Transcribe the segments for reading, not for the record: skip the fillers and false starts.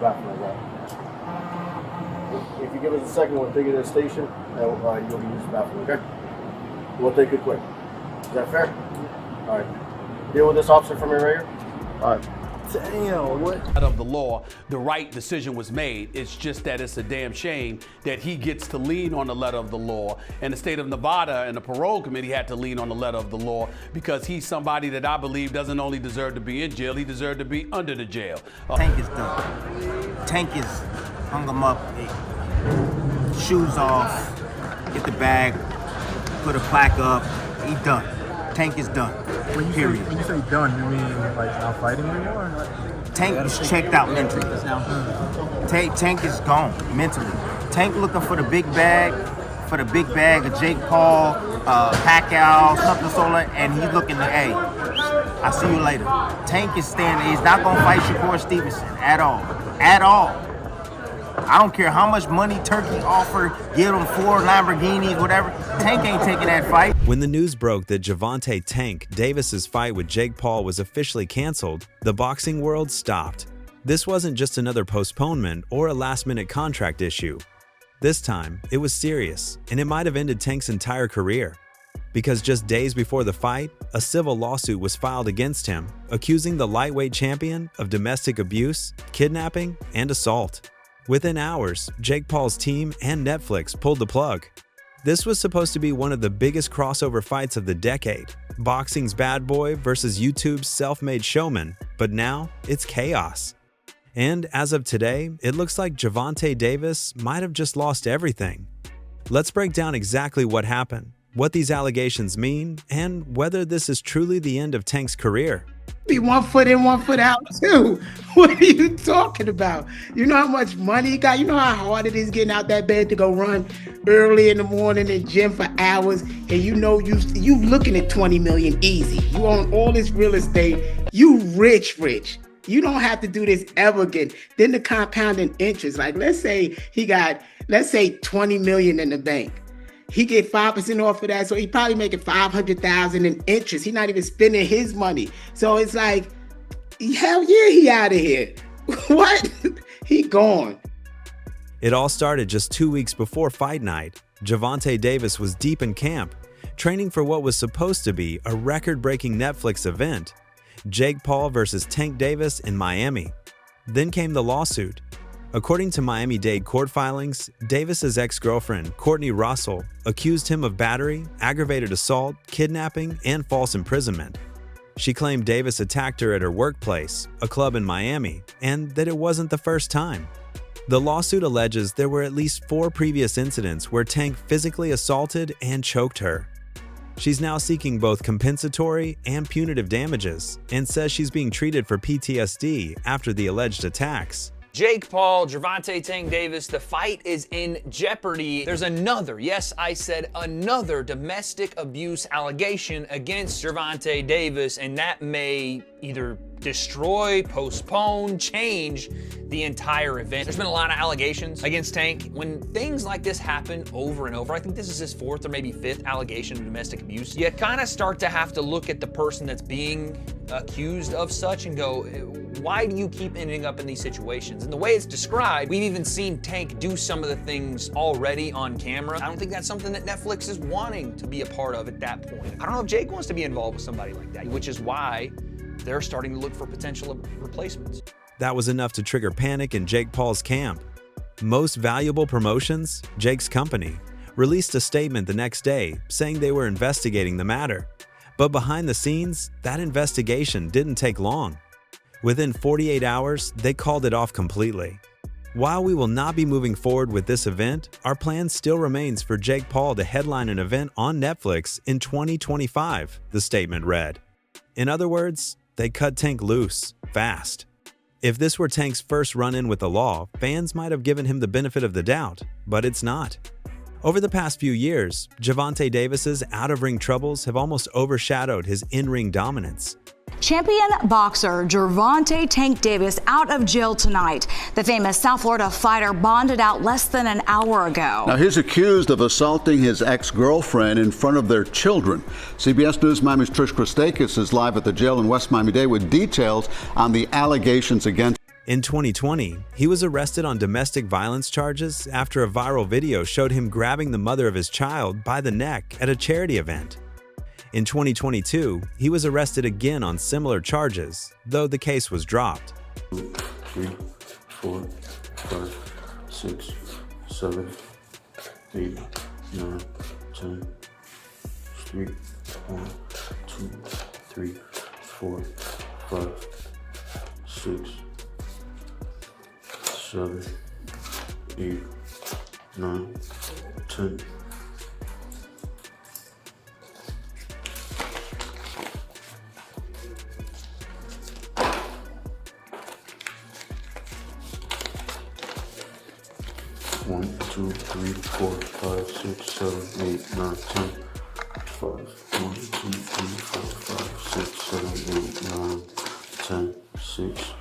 bathroom like that. If you give us a second, we'll take you to the station, and you'll use the bathroom, okay? We'll take it quick. Is that fair? All right. Deal with this officer from here right here? All right. Damn, what? Of the law, the right decision was made. It's just that it's a damn shame that he gets to lean on the letter of the law. And the state of Nevada and the parole committee had to lean on the letter of the law because he's somebody that I believe doesn't only deserve to be in jail, he deserved to be under the jail. Tank is done. Tank is hung him up, shoes off, get the bag, put a plaque up, he done. Tank is done. When you say done, you mean like not fighting anymore? Tank is checked out mentally. Tank is gone mentally. Tank looking for the big bag of Jake Paul, Pacquiao, something sort, and he's looking to, hey, I'll see you later. Tank is standing. He's not gonna fight Shakur Stevenson at all. At all. I don't care how much money Turkey offered, give him 4 Lamborghinis, whatever. Tank ain't taking that fight. When the news broke that Gervonta "Tank" Davis's fight with Jake Paul was officially canceled, the boxing world stopped. This wasn't just another postponement or a last-minute contract issue. This time, it was serious, and it might have ended Tank's entire career. Because just days before the fight, a civil lawsuit was filed against him, accusing the lightweight champion of domestic abuse, kidnapping, and assault. Within hours, Jake Paul's team and Netflix pulled the plug. This was supposed to be one of the biggest crossover fights of the decade, boxing's bad boy versus YouTube's self-made showman, but now it's chaos. And as of today, it looks like Gervonta Davis might have just lost everything. Let's break down exactly what happened, what these allegations mean, and whether this is truly the end of Tank's career. Be 1 foot in, 1 foot out too. What are you talking about? You know how much money he got? You know how hard it is getting out that bed to go run early in the morning in the gym for hours, and you know you looking at 20 million easy. You own all this real estate. You rich. You don't have to do this ever again. Then the compounding interest, like let's say 20 million in the bank. He get 5% off of that, so he probably making $500,000 in interest. He's not even spending his money. So it's like, hell yeah, he out of here. What? He gone. It all started just 2 weeks before fight night. Gervonta Davis was deep in camp, training for what was supposed to be a record-breaking Netflix event, Jake Paul versus Tank Davis in Miami. Then came the lawsuit. According to Miami-Dade court filings, Davis's ex-girlfriend, Courtney Russell, accused him of battery, aggravated assault, kidnapping, and false imprisonment. She claimed Davis attacked her at her workplace, a club in Miami, and that it wasn't the first time. The lawsuit alleges there were at least 4 previous incidents where Tank physically assaulted and choked her. She's now seeking both compensatory and punitive damages and says she's being treated for PTSD after the alleged attacks. Jake Paul, Gervonta Tank Davis, the fight is in jeopardy. There's another, yes, I said another domestic abuse allegation against Gervonta Davis, and that may either destroy, postpone, change the entire event. There's been a lot of allegations against Tank. When things like this happen over and over, I think this is his 4th or maybe 5th allegation of domestic abuse, you kind of start to have to look at the person that's being accused of such and go, why do you keep ending up in these situations? And the way it's described, we've even seen Tank do some of the things already on camera. I don't think that's something that Netflix is wanting to be a part of at that point. I don't know if Jake wants to be involved with somebody like that, which is why they're starting to look for potential replacements. That was enough to trigger panic in Jake Paul's camp. Most Valuable Promotions, Jake's company, released a statement the next day saying they were investigating the matter. But behind the scenes, that investigation didn't take long. Within 48 hours, they called it off completely. While we will not be moving forward with this event, our plan still remains for Jake Paul to headline an event on Netflix in 2025, the statement read. In other words, they cut Tank loose, fast. If this were Tank's first run-in with the law, fans might have given him the benefit of the doubt, but it's not. Over the past few years, Gervonta Davis's out-of-ring troubles have almost overshadowed his in-ring dominance. Champion boxer Gervonta Tank Davis out of jail tonight. The famous South Florida fighter bonded out less than an hour ago. Now he's accused of assaulting his ex-girlfriend in front of their children. CBS News Miami's Trish Christakis is live at the jail in West Miami-Dade with details on the allegations against In 2020, he was arrested on domestic violence charges after a viral video showed him grabbing the mother of his child by the neck at a charity event. In 2022, he was arrested again on similar charges, though the case was dropped. 2, 3, 4, 5, 6, 7, 8, 9, 10, 3, 1, 2, 3, 4, 5, 6, 7, 8, 9, 10. One, two, three, 4, 5, 6, 7, 8, 9, 10. 5. 1, 2, 3, 4, 5, 6, 7, 8, 9, 10, 6.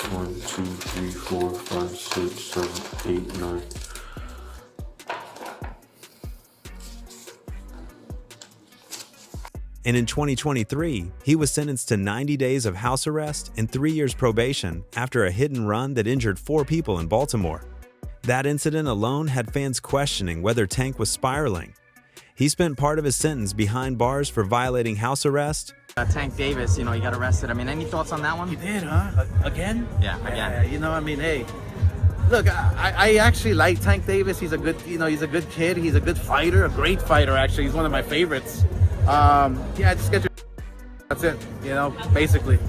1, 2, 3, 4, 5, 6, 7, 8, 9. And in 2023, he was sentenced to 90 days of house arrest and 3 years probation after a hit and run that injured 4 people in Baltimore. That incident alone had fans questioning whether Tank was spiraling. He spent part of his sentence behind bars for violating house arrest. Tank Davis, he got arrested. I mean, any thoughts on that one? You did, huh? Again? Yeah, again. Hey, look, I actually like Tank Davis. He's a good, he's a good kid. He's a good fighter, a great fighter, actually. He's one of my favorites. Just get your that's it, basically.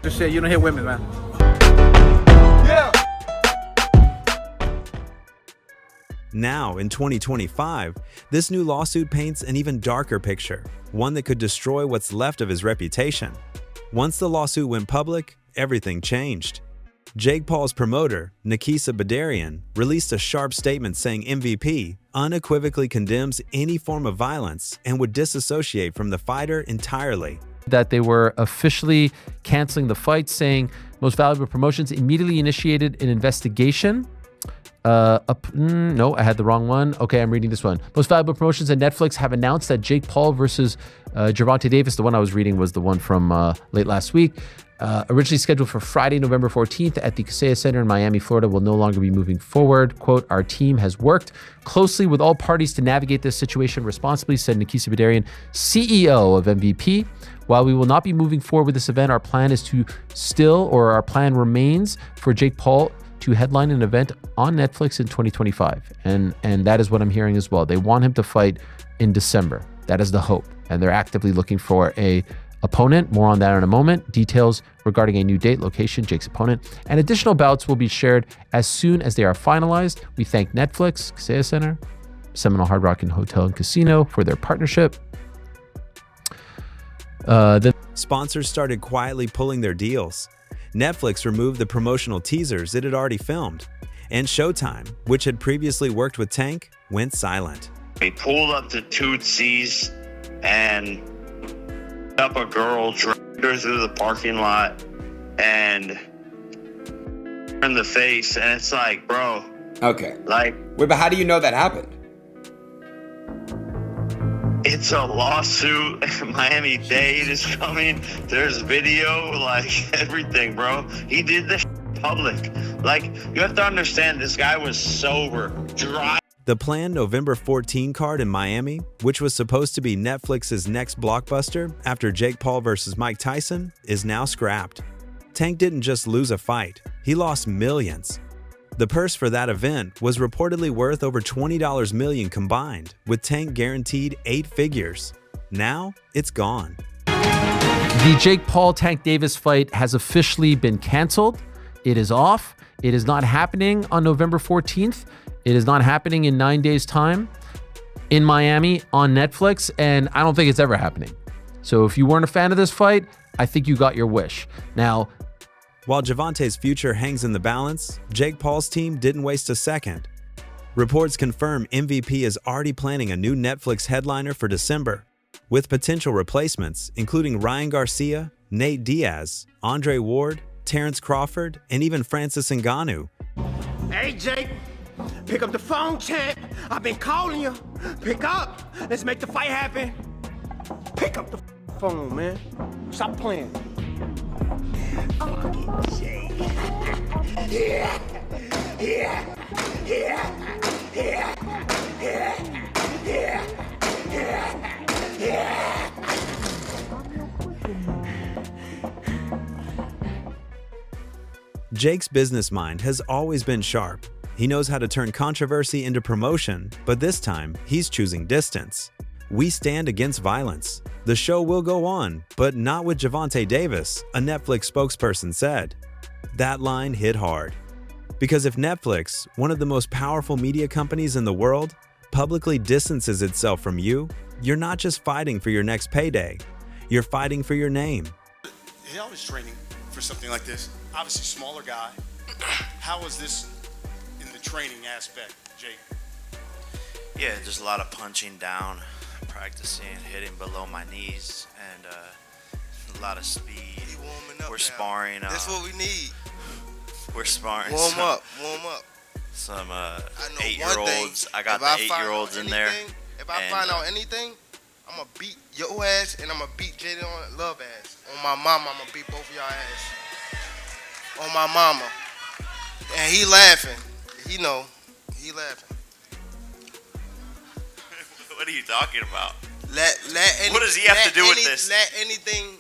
Just shit, you don't hit women, man. Yeah. Now, in 2025, this new lawsuit paints an even darker picture, one that could destroy what's left of his reputation. Once the lawsuit went public, everything changed. Jake Paul's promoter, Nikisa Badarian, released a sharp statement saying MVP unequivocally condemns any form of violence and would disassociate from the fighter entirely. That they were officially canceling the fight, saying Most Valuable Promotions immediately initiated an investigation. No, I had the wrong one. Okay, I'm reading this one. Most Valuable Promotions and Netflix have announced that Jake Paul versus Gervonta Davis, the one I was reading was the one from late last week, originally scheduled for Friday, November 14th at the Kaseya Center in Miami, Florida, will no longer be moving forward. Quote, our team has worked closely with all parties to navigate this situation responsibly, said Nikisa Badarian, CEO of MVP. While we will not be moving forward with this event, our plan remains for Jake Paul to headline an event on Netflix in 2025. And that is what I'm hearing as well. They want him to fight in December. That is the hope. And they're actively looking for a opponent. More on that in a moment. Details regarding a new date, location, Jake's opponent, and additional bouts will be shared as soon as they are finalized. We thank Netflix, Kaseya Center, Seminole Hard Rock and Hotel and Casino for their partnership. Sponsors started quietly pulling their deals. Netflix removed the promotional teasers it had already filmed, and Showtime, which had previously worked with Tank, went silent. We pulled up to Tootsie's and up a girl, dragged her through the parking lot, and in the face, and it's like, bro. Okay. Like, wait, but how do you know that happened? It's a lawsuit. Miami-Dade is coming. There's video, like everything, bro. He did this public. Like, you have to understand, this guy was sober, dry. The planned November 14 card in Miami, which was supposed to be Netflix's next blockbuster after Jake Paul versus Mike Tyson, is now scrapped. Tank didn't just lose a fight, he lost millions. The purse for that event was reportedly worth over $20 million combined, with Tank guaranteed 8 figures. Now, it's gone. The Jake Paul Tank Davis fight has officially been canceled. It is off. It is not happening on November 14th. It is not happening in 9 days' time in Miami on Netflix, and I don't think it's ever happening. So if you weren't a fan of this fight, I think you got your wish. Now, while Gervonta's future hangs in the balance, Jake Paul's team didn't waste a second. Reports confirm MVP is already planning a new Netflix headliner for December, with potential replacements including Ryan Garcia, Nate Diaz, Andre Ward, Terrence Crawford, and even Francis Ngannou. Hey, Jake, pick up the phone, champ. I've been calling you. Pick up. Let's make the fight happen. Pick up the phone, man. Stop playing. Jake's business mind has always been sharp. He knows how to turn controversy into promotion, but this time he's choosing distance. We stand against violence. The show will go on, but not with Gervonta Davis, a Netflix spokesperson said. That line hit hard. Because if Netflix, one of the most powerful media companies in the world, publicly distances itself from you, you're not just fighting for your next payday, you're fighting for your name. I was training for something like this. Obviously smaller guy. How was this in the training aspect, Jake? Yeah, just a lot of punching down, practicing, hitting below my knees, and a lot of speed. We're sparring. That's what we need. We're sparring. Warm up. Some 8-year-olds. I got the 8-year-olds in there. If I find out anything, I'm going to beat your ass and I'm going to beat Jaden Love ass. On my mama, I'm going to beat both of y'all ass. On my mama. And he laughing. He know. He laughing. What are you talking about? What does he have to do with this? Let anything,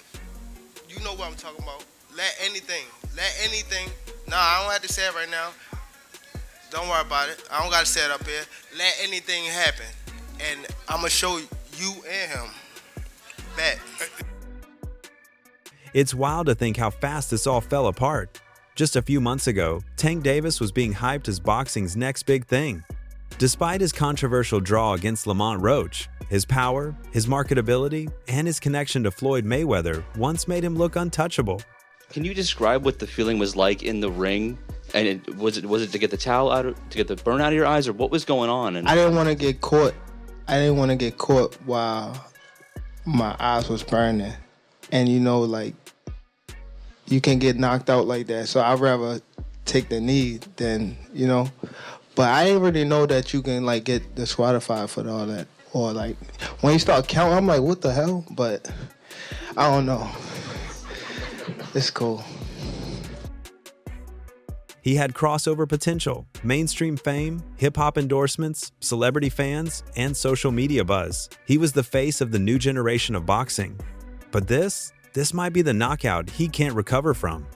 you know what I'm talking about. Let anything. Nah, I don't have to say it right now. Don't worry about it. I don't got to say it up here. Let anything happen. And I'm going to show you and him. Bet. It's wild to think how fast this all fell apart. Just a few months ago, Tank Davis was being hyped as boxing's next big thing. Despite his controversial draw against Lamont Roach, his power, his marketability, and his connection to Floyd Mayweather once made him look untouchable. Can you describe what the feeling was like in the ring? And was it to get the towel out, to get the burn out of your eyes, or what was going on? And I didn't want to get caught. I didn't want to get caught while my eyes was burning. And like, you can get knocked out like that. So I'd rather take the knee than, But I didn't really know that you can get disqualified for all that. Or when you start counting, I'm like, what the hell? But I don't know. It's cool. He had crossover potential, mainstream fame, hip-hop endorsements, celebrity fans, and social media buzz. He was the face of the new generation of boxing. But this might be the knockout he can't recover from.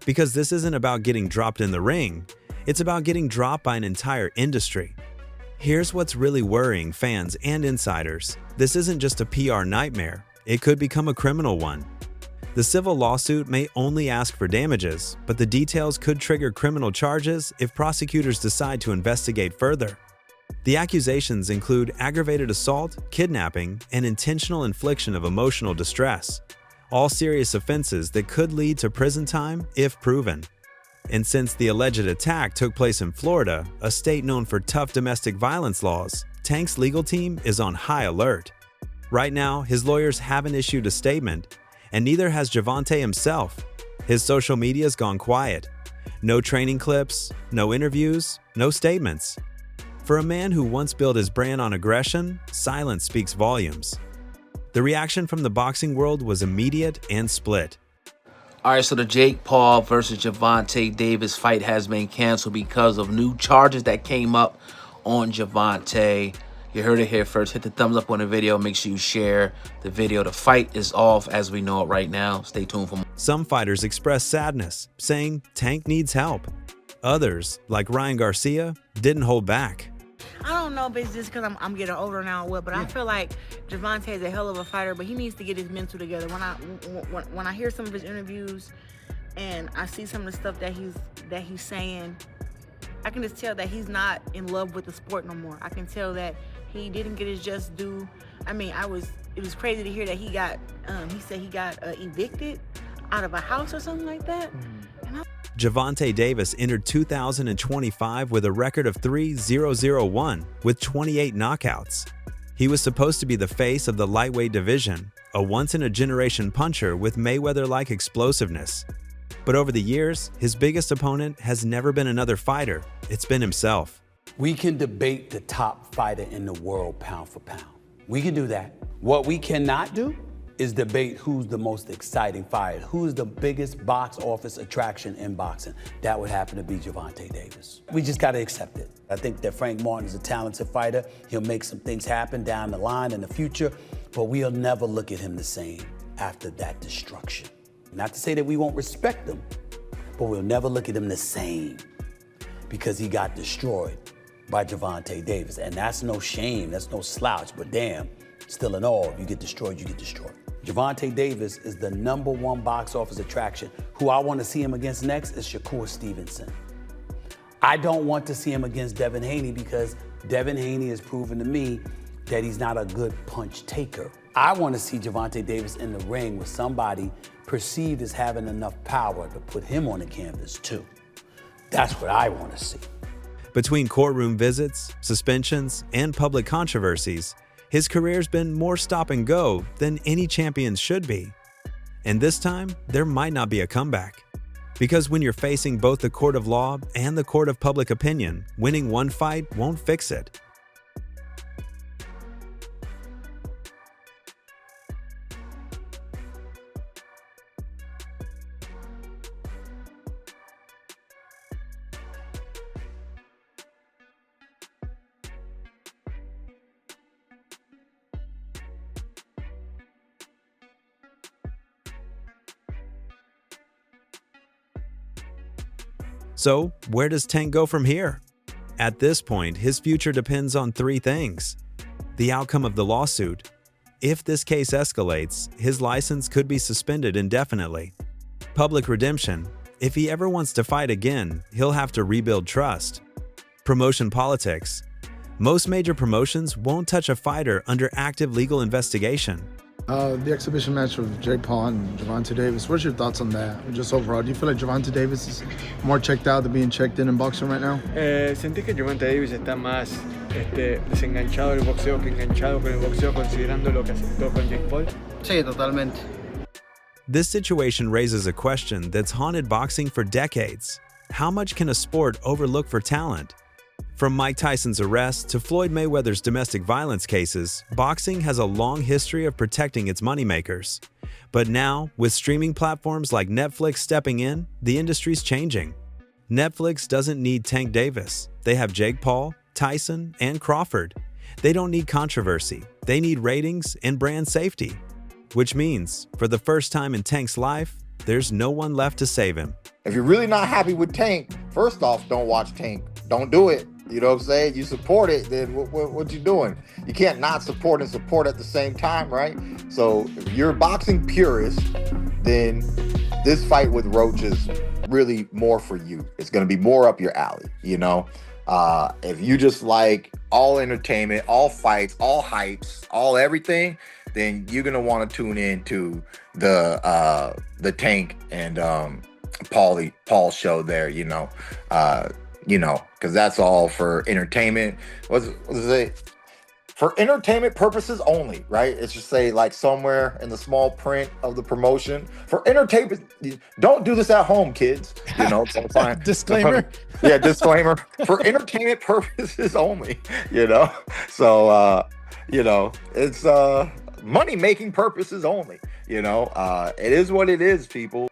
Because this isn't about getting dropped in the ring, it's about getting dropped by an entire industry. Here's what's really worrying fans and insiders. This isn't just a PR nightmare, it could become a criminal one. The civil lawsuit may only ask for damages, but the details could trigger criminal charges if prosecutors decide to investigate further. The accusations include aggravated assault, kidnapping, and intentional infliction of emotional distress, all serious offenses that could lead to prison time if proven. And since the alleged attack took place in Florida, a state known for tough domestic violence laws, Tank's legal team is on high alert. Right now, his lawyers haven't issued a statement, and neither has Gervonta himself. His social media's gone quiet. No training clips, no interviews, no statements. For a man who once built his brand on aggression, silence speaks volumes. The reaction from the boxing world was immediate and split. All right, so the Jake Paul versus Gervonta Davis fight has been canceled because of new charges that came up on Gervonta. You heard it here first. Hit the thumbs up on the video. Make sure you share the video. The fight is off as we know it right now. Stay tuned for more. Some fighters expressed sadness, saying Tank needs help. Others, like Ryan Garcia, didn't hold back. I don't know if it's just because I'm getting older now or what, but I feel like Gervonta is a hell of a fighter, but he needs to get his mental together. When I hear some of his interviews and I see some of the stuff that he's saying, I can just tell that he's not in love with the sport no more. I can tell that he didn't get his just due. I mean, it was crazy to hear that he said he got evicted out of a house or something like that. Gervonta Davis entered 2025 with a record of 3-0-0-1 with 28 knockouts. He was supposed to be the face of the lightweight division, a once-in-a-generation puncher with Mayweather-like explosiveness. But over the years, his biggest opponent has never been another fighter, it's been himself. We can debate the top fighter in the world pound for pound. We can do that. What we cannot do is debate who's the most exciting fighter, who's the biggest box office attraction in boxing. That would happen to be Gervonta Davis. We just got to accept it. I think that Frank Martin is a talented fighter. He'll make some things happen down the line in the future, but we'll never look at him the same after that destruction. Not to say that we won't respect him, but we'll never look at him the same because he got destroyed by Gervonta Davis. And that's no shame, that's no slouch, but damn, still in all, if you get destroyed, you get destroyed. Gervonta Davis is the #1 box office attraction. Who I want to see him against next is Shakur Stevenson. I don't want to see him against Devin Haney because Devin Haney has proven to me that he's not a good punch taker. I want to see Gervonta Davis in the ring with somebody perceived as having enough power to put him on the canvas too. That's what I want to see. Between courtroom visits, suspensions, and public controversies, his career's been more stop and go than any champion's should be. And this time, there might not be a comeback. Because when you're facing both the court of law and the court of public opinion, winning one fight won't fix it. So, where does Tank go from here? At this point, his future depends on 3 things. The outcome of the lawsuit. If this case escalates, his license could be suspended indefinitely. Public redemption. If he ever wants to fight again, he'll have to rebuild trust. Promotion politics. Most major promotions won't touch a fighter under active legal investigation. The exhibition match with Jake Paul and Gervonta Davis, what's your thoughts on that? Just overall, do you feel like Gervonta Davis is more checked out than being checked in boxing right now? Sentí que Gervonta Davis está más desenganchado del boxeo que enganchado con el boxeo, considerando lo que aceptó con Jake Paul. Sí, totalmente. This situation raises a question that's haunted boxing for decades. How much can a sport overlook for talent? From Mike Tyson's arrest to Floyd Mayweather's domestic violence cases, boxing has a long history of protecting its moneymakers. But now, with streaming platforms like Netflix stepping in, the industry's changing. Netflix doesn't need Tank Davis. They have Jake Paul, Tyson, and Crawford. They don't need controversy. They need ratings and brand safety. Which means, for the first time in Tank's life, there's no one left to save him. If you're really not happy with Tank, first off, don't watch Tank. Don't do it. You know what I'm saying? You support it, then what you doing? You can't not support and support at the same time, right? So if you're a boxing purist, then this fight with Roach is really more for you. It's going to be more up your alley, you know? If you just like all entertainment, all fights, all hypes, all everything, then you're going to want to tune in to the Tank and Paul show there, you know, because that's all for entertainment. What does it say? For entertainment purposes only, right? It's just say like somewhere in the small print of the promotion. For entertainment, don't do this at home, kids. You know, so fine. Disclaimer. Yeah, disclaimer. For entertainment purposes only, you know. So, you know, it's money-making purposes only, you know. It is what it is, people.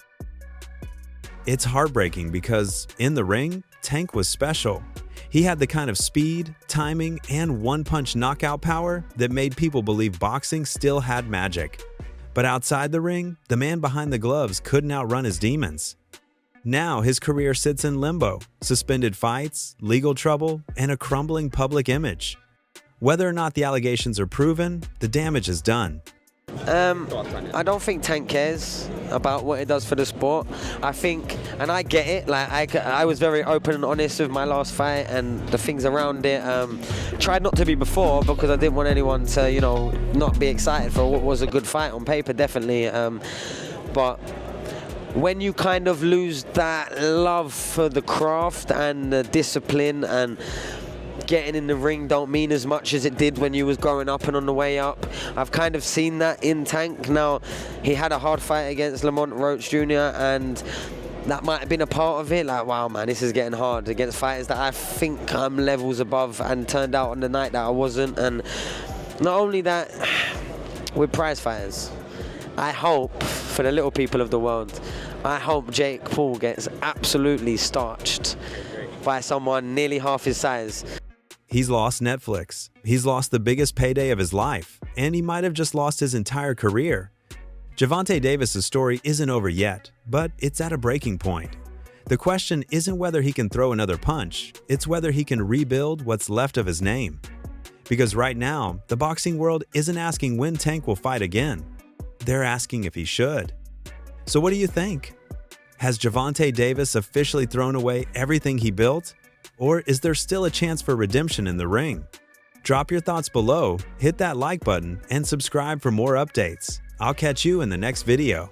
It's heartbreaking because, in the ring, Tank was special. He had the kind of speed, timing, and one-punch knockout power that made people believe boxing still had magic. But outside the ring, the man behind the gloves couldn't outrun his demons. Now his career sits in limbo, suspended fights, legal trouble, and a crumbling public image. Whether or not the allegations are proven, the damage is done. I don't think Tank cares about what it does for the sport. I think, and I get it, like I was very open and honest with my last fight and the things around it. Tried not to be before because I didn't want anyone to, you know, not be excited for what was a good fight on paper, definitely. But when you kind of lose that love for the craft and the discipline, and getting in the ring don't mean as much as it did when you was growing up and on the way up. I've kind of seen that in Tank. Now, he had a hard fight against Lamont Roach Jr. and that might have been a part of it. Like, wow, man, this is getting hard against fighters that I think I'm levels above, and turned out on the night that I wasn't. And not only that, we're prize fighters. I hope, for the little people of the world, I hope Jake Paul gets absolutely starched by someone nearly half his size. He's lost Netflix, he's lost the biggest payday of his life, and he might have just lost his entire career. Gervonta Davis's story isn't over yet, but it's at a breaking point. The question isn't whether he can throw another punch, it's whether he can rebuild what's left of his name. Because right now, the boxing world isn't asking when Tank will fight again. They're asking if he should. So what do you think? Has Gervonta Davis officially thrown away everything he built? Or is there still a chance for redemption in the ring? Drop your thoughts below, hit that like button, and subscribe for more updates. I'll catch you in the next video.